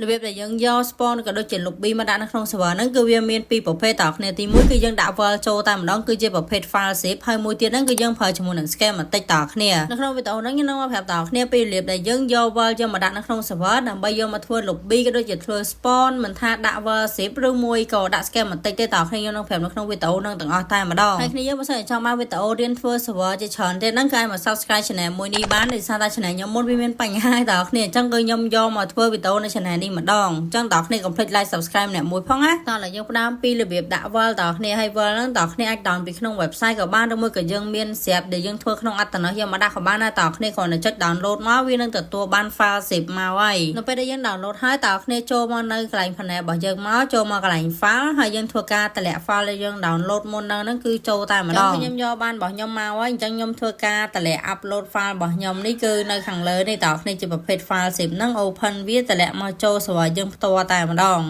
របៀបដែលយើងយក spawn ក៏ដូចជា lobby មកដាក់នៅក្នុង server ហ្នឹងគឺវាមានពីរប្រភេទតគ្នាទី1គឺយើងដាក់ world ចូលតែម្ដងគឺជាប្រភេទ file zip ហើយមួយទៀតហ្នឹងគឺយើងប្រើជាមួយនឹង schematic តគ្នានៅក្នុងវីដេអូហ្នឹងខ្ញុំនឹងមកប្រាប់តគ្នាពីរបៀបដែលយើងយក world យកមកដាក់នៅក្នុង server ដើម្បីយកមកធ្វើ lobby ក៏ដូចជាធ្វើ spawn មិនថាដាក់ world zip ឬមួយក៏ដាក់ schematic ទេតគ្នាខ្ញុំនឹងប្រាប់នៅក្នុងវីដេអូហ្នឹងទាំងអស់តែម្ដងហើយគ្នាយើងបើសិនចង់បានវីដេអូរៀនធ្វើ server ជាច្រើនទៀតហ្នឹងក៏ឲ្យមក subscribe channel មួយនេះបានដោយសារតែ channel ខ្ញុំមុនវាមានបញ្ហាតគ្នាអញ្ចឹងគឺខ្ញុំយកមកធ្វើវីដេអូនៅ channel នេះម្ដងអញ្ចឹងតគ្នាកុំភ្លេច like subscribe អ្នកមួយផងណាតោះឥឡូវយើងផ្ដើមពីរបៀបដាក់ wall តគ្នាហើយ wall ហ្នឹងតគ្នាអាច down ពីក្នុង website ក៏បានឬមួយក៏យើងមានស្រាប់ដែលយើងធ្វើក្នុងអត្តនោយកមកដាក់ក៏បានដែរតគ្នាគ្រាន់តែចុច download មកវានឹងទទួលបាន file zip មកហើយនៅពេលដែលយើង download ហើយតគ្នាចូលមកនៅកន្លែង panel របស់យើងមកចូលមកកន្លែង file ហើយយើងធ្វើការតម្លាក់ file ដែលយើង download មុនហ្នឹងគឺចូលតែម្ដងខ្ញុំយកបានរបស់ខ្ញុំមកហើយអញ្ចឹងខ្ញុំធ្វើការតម្លាក់ upload file របស់ខ្ញុំនេះគឺនៅខាងលើនេះតគ្នាជាប្រភេទ file zip ហ្នឹង open វាតម្លាក់មកចូល server យើងផ្ទាល់តែម្ដង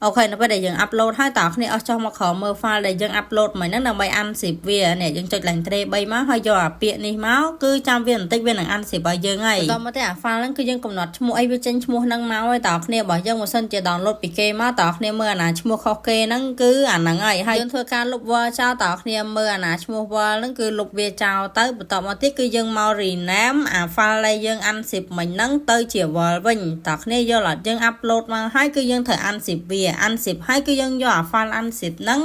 អូខេនៅពេលដែលយើង upload ហើយតើគ្នាអស់ចុះមកក្រោមមើល file ដែលយើង upload មិញហ្នឹងដើម្បី unzip វានេះយើងចុច line 3មកហើយយកអាពាក្យនេះមកគឺចាំវាបន្តិចវានឹង unzip ឲ្យយើងហើយបន្តមកទេអា file ហ្នឹងគឺយើងកំណត់ឈ្មោះអីវាចេញឈ្មោះហ្នឹងមកហើយតើគ្នារបស់យើងបើសិនជា download ពីគេមកតើគ្នាមើលអាណាឈ្មោះខុសគេហ្នឹងគឺអាហ្នឹងហើយយើងធ្វើការលុប word ចោលតើគ្នាមើលអាណាឈ្មោះ word ហ្នឹងគឺលុបវាចោលទៅបន្តមកទៀតគឺយើងមក rename អា file ដែលយើង unzip មិញហ្នឹងទៅជា word វិញតើគ្នាយល់អត់យើង upload មកហើយគឺយើងត្រូវ unzip វា unzip ហើយគឺយើងយកអា file unzip ហ្នឹង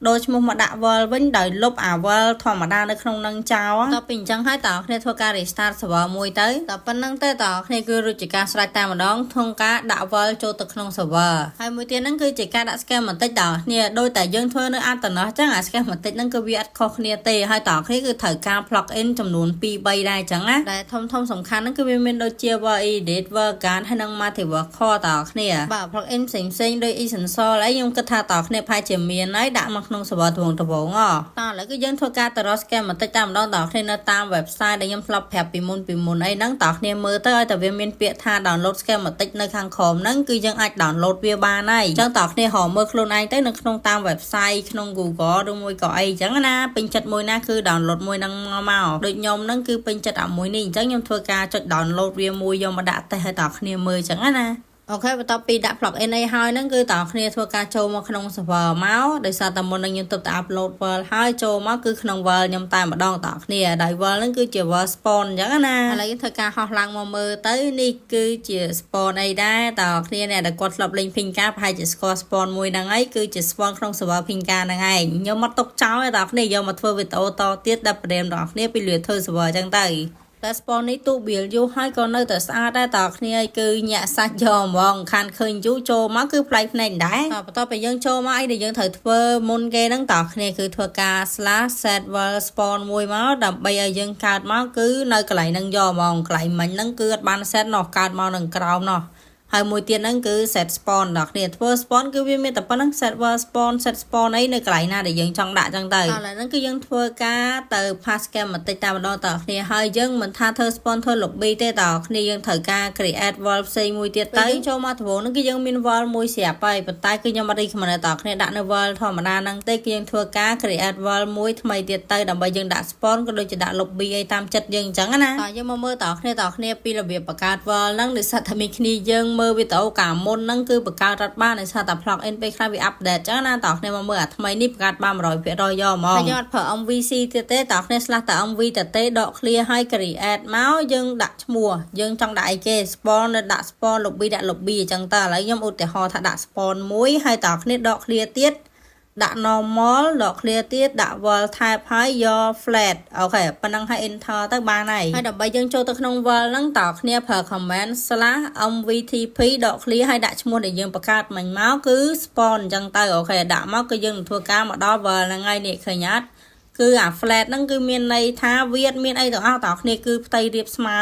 ដូរឈ្មោះមកដាក់ wall វិញដោយលុបអា wall ធម្មតានៅក្នុងនឹងចោលដល់ពីអញ្ចឹងហើយតើគ្នាធ្វើការ restart server មួយទៅដល់ប៉ុណ្្នឹងទៅតើគ្នាគឺរួចជាការស្រេចតែម្ដងក្នុងការដាក់ wall ចូលទៅក្នុង server ហើយមួយទៀតហ្នឹងគឺជាការដាក់ schematic តើគ្នាដោយតែយើងធ្វើនៅ Athena អញ្ចឹងអា schematic ហ្នឹងគឺវាអត់ខុសគ្នាទេហើយតើគ្នាគឺត្រូវការ plug in ចំនួន2 3ដែរអញ្ចឹងណាដែលធំសំខាន់ហ្នឹងគឺវាមានដូចជា wall edit wall guard ហើយនិង multiple core តើគ្នាបាទ plug in ផ្សេងៗដូច essential អីខ្ញុំគិតថាតើគ្នាប្រហែលជាមានហើយដាក់មកក្នុង server ត្បូងតើឥឡូវគឺយើងធ្វើការទៅរក schematic តាមម្ដងតើគ្នានៅតាម website ដែលខ្ញុំធ្លាប់ប្រាប់ពីមុនអីហ្នឹងតើគ្នាមើលទៅឲ្យតែវាមានពាក្យថា download schematic នៅខាងក្រោមហ្នឹងគឺយើងអាច download វាបានហើយអញ្ចឹងតើគ្នារកមើលខ្លួនឯងទៅនៅក្នុងតាម website ក្នុង Google ឬមួយក៏អីអញ្ចឹងណាពេញចិត្តមួយណាគឺ download មួយហ្នឹងមកដូចខ្ញុំហ្នឹងគឺពេញចិត្តអាមួយនេះអញ្ចឹងខ្ញុំធ្វើការចុច download វាមួយយកមកដាក់តេស្តឲ្យតើគ្នាមើលអញ្ចឹងណាអូខេបន្ទាប់ពីដាក់ plugin អីហើយហ្នឹងគឺតើគ្នាធ្វើការចូលមកក្នុង server មកដោយសារតែមុននឹងខ្ញុំទើបតែ upload world ហើយចូលមកគឺក្នុង world ខ្ញុំតែម្ដងតើគ្នាដោយ world ហ្នឹងគឺជា world spawn អញ្ចឹងណាឥឡូវយើងធ្វើការហោះឡើងមកមើលទៅនេះគឺជា spawn អីដែរតើគ្នាអ្នកដែលគាត់ធ្លាប់លេង Pinka ប្រហែលជាស្គាល់ spawn មួយហ្នឹងហើយគឺជា spawn ក្នុង server Pinka ហ្នឹងឯងខ្ញុំមកទុកចោលឲ្យតើគ្នាយកមកធ្វើវីដេអូតទៀតដល់ប្រេមដល់គ្នាពីលឿនធ្វើ server អញ្ចឹងទៅតែ spawn នេះទូបៀលយូរហើយក៏នៅតែស្អាតដែរតើគ្នាគឺញាក់សាច់យកហ្មងខានឃើញយូរចូលមកគឺប្លែកភ្នែកដែរបន្ទាប់ពីយើងចូលមកអីដែលយើងត្រូវធ្វើមុនគេហ្នឹងតើគ្នាគឺធ្វើការ /set world spawn មួយមកដើម្បីឲ្យយើងកើតមកគឺនៅកន្លែងហ្នឹងយកហ្មងកន្លែងមិញហ្នឹងគឺអត់បាន set នោះកើតមកនឹងក្រោមនោះហើយមួយទៀតហ្នឹងគឺ set spawn ដល់គ្នាធ្វើ spawn គឺវាមានតែប៉ុណ្្នឹង set world spawn set spawn អីនៅកន្លែងណាដែលយើងចង់ដាក់ចឹងទៅឥឡូវហ្នឹងគឺយើងធ្វើការទៅ pass schematic តែម្ដងតើគ្នាហើយយើងមិនថាធ្វើ spawn ធ្វើ lobby ទេតើគ្នាយើងត្រូវការ create world ផ្សេងមួយទៀតទៅយើងចូលមកដំបូងហ្នឹងគឺយើងមាន world មួយស្រាប់ហើយប៉ុន្តែគឺខ្ញុំអត់ recommend តើគ្នាដាក់នៅ world ធម្មតាហ្នឹងទេគឺយើងធ្វើការ create world មួយថ្មីទៀតទៅដើម្បីយើងដាក់ spawn ក៏ដូចជាដាក់ lobby អីតាមចិត្តយើងអញ្ចឹងណាតើយើងមកមើលតើគ្នាពីរបៀបបង្កើត world ហ្នឹងដោយសារតែមានគ្នាយើងមើលវីដេអូកាលមុនហ្នឹងគឺបង្កើតរត់បានដោយសារតែ plug in ពេលខ្លះវា update ចឹងណាតើគ្នាមកមើលអាថ្មីនេះបង្កើតបាន 100% យកហ្មងហើយយើងអត់ប្រើ MVC ទៀតទេតើគ្នាឆ្លាស់តែ MV ទៅទេដក clear ហើយ create មកយើងដាក់ឈ្មោះយើងចង់ដាក់អីគេ spawn នៅដាក់ spawn lobby ដាក់ lobby អញ្ចឹងតើឥឡូវខ្ញុំឧទាហរណ៍ថាដាក់ spawn មួយហើយតើគ្នាដក clear ទៀតដាក់ normal ដក clear ទៀតដាក់ world type ហើយយក flat អូខេប៉ុណ្ណឹងហើយ enter ទៅបានហើយដើម្បីយើងចូលទៅក្នុង world ហ្នឹងតើគ្នាប្រើ command /mvtp ដក clear ហើយដាក់ឈ្មោះដែលយើងបង្កើតមិញមកគឺ spawn អញ្ចឹងទៅអូខេដាក់មកគឺយើងនឹងធ្វើការមកដល់ world ហ្នឹងហើយនេះឃើញអត់គឺអា flat ហ្នឹងគឺមានន័យថាវាមានអីទាំងអស់តើគ្នាគឺផ្ទៃរាបស្មើ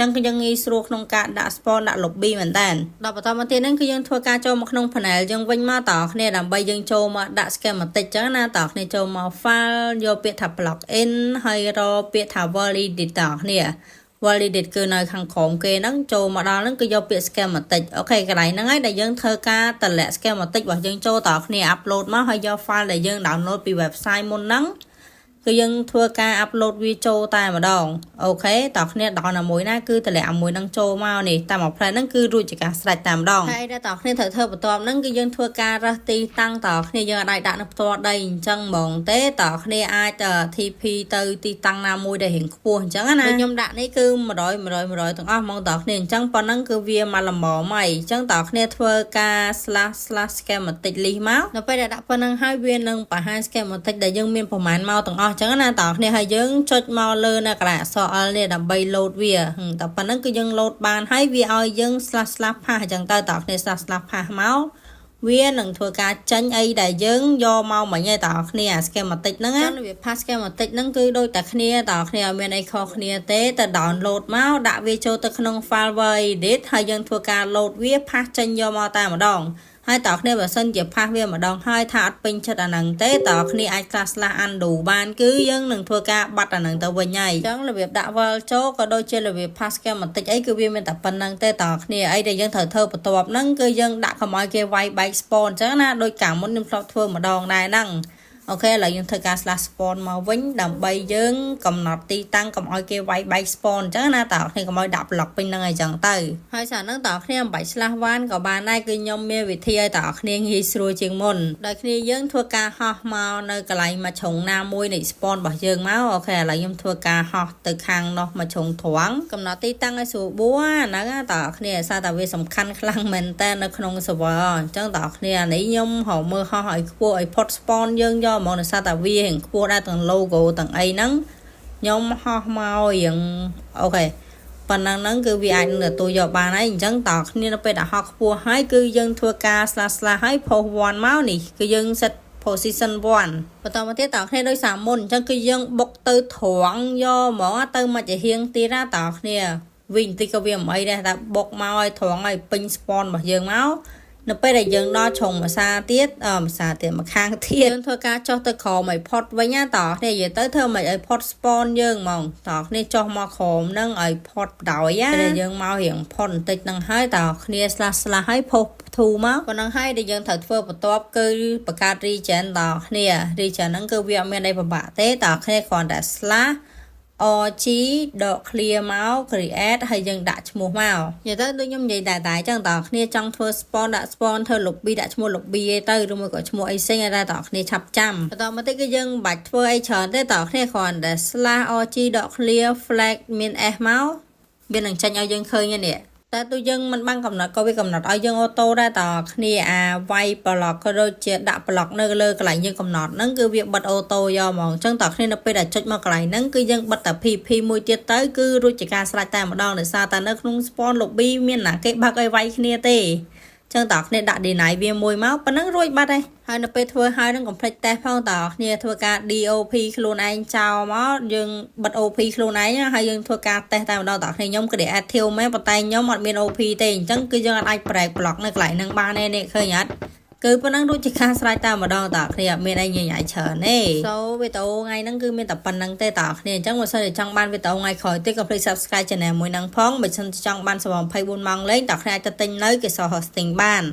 ចឹងគឺយើងងាយស្រួលក្នុងការដាក់ spawn ដាក់ lobby មែនតើដល់បន្តមកទៀតហ្នឹងគឺយើងធ្វើការចូលមកក្នុង panel យើងវិញមកតើគ្នាដើម្បីយើងចូលមកដាក់ schematic ចឹងណាតើគ្នាចូលមក file យកពាក្យថា plug in ហើយរកពាក្យថា world edit តើគ្នា world edit គឺនៅខាងក្រោមគេហ្នឹងចូលមកដល់ហ្នឹងគឺយកពាក្យ schematic អូខេកន្លែងហ្នឹងហើយដែលយើងធ្វើការតម្លាក់ schematic របស់យើងចូលតើគ្នា upload មកហើយយក file ដែលយើង download ពី website មុនហ្នឹង គឺយើងធ្វើការ upload វាចូលតែម្ដងអូខេតោះគ្នាដល់ណាមួយណាគឺតម្លាក់មួយនឹងចូលមកនេះតាមមួយផ្លែហ្នឹងគឺរួចជាការស្រេចតែម្ដងហើយដែលតោះគ្នាត្រូវធ្វើបន្ទាប់ហ្នឹងគឺយើងធ្វើការរើសទីតាំងតោះគ្នាយើងអាចដាក់នៅផ្ទាល់ដីអញ្ចឹងហ្មងទេតោះគ្នាអាច TP ទៅទីតាំងណាមួយដែលរៀងខ្ពស់អញ្ចឹងណាខ្ញុំដាក់នេះគឺ100ទាំងអស់ហ្មងតោះគ្នាអញ្ចឹងប៉ុណ្ណឹងគឺវាមកល្មមហើយអញ្ចឹងតោះគ្នាធ្វើការ /schematic list មកនៅពេលដែលដាក់ប៉ុណ្ណឹងហើយវានឹងបង្ហាញ schematic ដែលយើងមានប្រមាណមកទាំងអស់អញ្ចឹងណាតោះគ្នាហើយយើងចុចមកលើនៅកន្លែងអក្សរ L នេះដើម្បី load វាតែប៉ុណ្ណឹងគឺយើង load បានហើយវាឲ្យយើង // pass អញ្ចឹងទៅតោះគ្នា // pass មកវានឹងធ្វើការចេញអីដែលយើងយកមកមិញឯតោះគ្នា schematic ហ្នឹងណាវា pass schematic ហ្នឹងគឺដូចតែគ្នាតោះគ្នាអត់មានអីខុសគ្នាទេតែ download មកដាក់វាចូលទៅក្នុង file edit ហើយយើងធ្វើការ load វា pass ចេញយកមកតែម្ដងហើយតើគ្នាបើសិនជា pass វាម្ដងហើយថាអត់ពេញចិត្តអាហ្នឹងទេតើគ្នាអាច /undo បានគឺយើងនឹងធ្វើការបាត់អាហ្នឹងទៅវិញហើយអញ្ចឹងរបៀបដាក់ val ចូលក៏ដូចជារបៀប pass schematic អីគឺវាមានតែប៉ុណ្្នឹងទេតើគ្នាអីដែលយើងត្រូវធ្វើបន្ទាប់ហ្នឹងគឺយើងដាក់កុំឲ្យគេវាយបែក spawn អញ្ចឹងណាដូចកាលមុនខ្ញុំធ្លាប់ធ្វើម្ដងដែរហ្នឹងអូខេឥឡូវយើងធ្វើការ /spawn មកវិញដើម្បីយើងកំណត់ទីតាំងកុំឲ្យគេវាយបែក spawn អញ្ចឹងណាតើគ្នាកុំឲ្យដាក់ block ពេញហ្នឹងអីចឹងទៅហើយសារហ្នឹងតើគ្នាមិនបាច់ /1 ក៏បានដែរគឺខ្ញុំមានវិធីឲ្យតើគ្នាងាយស្រួលជាងមុនដោយគ្នាយើងធ្វើការហោះមកនៅកន្លែងមួយជ្រុងណាមួយនៃ spawn របស់យើងមកអូខេឥឡូវខ្ញុំធ្វើការហោះទៅខាងនោះមួយជ្រុងត្រង់កំណត់ទីតាំងឲ្យស្រួលបួហ្នឹងតើគ្នាសារតែវាសំខាន់ខ្លាំងមែនតើនៅក្នុង server អញ្ចឹងតើគ្នានេះខ្ញុំហៅមើលហោះឲ្យខ្ពស់ឲ្យផុត spawn យើងយកមកនៅសារតែវារៀងខ្ពស់ដែរទាំង logo ទាំងអីហ្នឹងខ្ញុំហោះមករៀងអូខេប៉ុណ្ណឹងហ្នឹងគឺវាអាចនឹងទទួលយកបានហើយអញ្ចឹងតើគ្នានៅពេលដែលហោះខ្ពស់ហើយគឺយើងធ្វើការ // ហើយ post 1មកនេះគឺយើង set position 1បន្តមកទៀតតើគ្នាដោយសារមុនអញ្ចឹងគឺយើងបុកទៅត្រង់យកហ្មងទៅមកជាហៀងទៀតណាតើគ្នាវិញតិចក៏វាមិនអីដែរតែបុកមកឲ្យត្រង់ឲ្យពេញ spawn របស់យើងមកនៅពេលដែលយើងដល់ជ្រុងភាសាទៀតមកខាងទៀតយើងធ្វើការចុះទៅក្រោមឲ្យផុតវិញណាតើគ្នានិយាយទៅធ្វើមិនឲ្យផុត spawn យើងហ្មងតើគ្នាចុះមកក្រោមហ្នឹងឲ្យផុតដោយណាយើងមករៀងផុតបន្តិចហ្នឹងហើយតើគ្នា // ឲ្យផុសធូមកប៉ុណ្ណឹងហើយដែលយើងត្រូវធ្វើបន្ទាប់គឺបង្កើត region តើគ្នា region ហ្នឹងគឺវាអត់មានអីពិបាកទេតើគ្នាគ្រាន់តែ /org ដក clear មក create ហើយយើងដាក់ឈ្មោះមកនិយាយទៅដូចខ្ញុំនិយាយតែអញ្ចឹងតើគ្នាចង់ធ្វើ spawn ដាក់ spawn ធ្វើ lobby ដាក់ឈ្មោះ lobby ឯទៅឬមួយក៏ឈ្មោះអីផ្សេងឲ្យតែគ្នាឆាប់ចាំបន្តមកទៀតគឺយើងមិនបាច់ធ្វើអីច្រើនទេតើគ្នាគ្រាន់តែ /org ដក clear flag មាន s មកវានឹងចេញឲ្យយើងឃើញនេះតែទូយើងមិនបានកំណត់ក៏វាកំណត់ឲ្យយើងអូតូដែរតើគ្នាវាយ block ក៏ដូចជាដាក់ block នៅលើកន្លែងយើងកំណត់ហ្នឹងគឺវាបិទអូតូយកហ្មងអញ្ចឹងតើគ្នានៅពេលដែលចុចមកកន្លែងហ្នឹងគឺយើងបិទតែ PP មួយទៀតទៅគឺរួចជាការស្រេចតែម្ដងដោយសារតែនៅក្នុង spawn lobby មានណាគេបាក់ឲ្យវាយគ្នាទេចឹងតើគ្នាដាក់ deny វាមួយមកប៉ុណ្ណឹងរួចបាត់ហើយនៅពេលធ្វើហើយនឹងកុំភ្លេចតេស្តផងតើគ្នាធ្វើការ DOP ខ្លួនឯងចោលមកយើងបិទ OP ខ្លួនឯងហើយយើងធ្វើការតេស្តតែម្ដងតើគ្នាខ្ញុំ creative មែនប៉ុន្តែខ្ញុំអត់មាន OP ទេអញ្ចឹងគឺយើងអាចប្រែ block នៅកន្លែងហ្នឹងបានទេនេះឃើញអត់គឺប៉ុណ្ណឹងរួចជាការស្រេចតែម្ដងតើគ្នាអត់មានអីញញ៉ៃច្រើនទេវីដេអូថ្ងៃហ្នឹងគឺមានតែប៉ុណ្្នឹងទេតើគ្នាអញ្ចឹងបើសិនជាចង់បានវីដេអូថ្ងៃក្រោយទៀតក៏ភ្លេច subscribe channel មួយហ្នឹងផងបើសិនចង់បាន24ម៉ោងលេងតើគ្នាអាចទៅទិញនៅគេស hosting បាន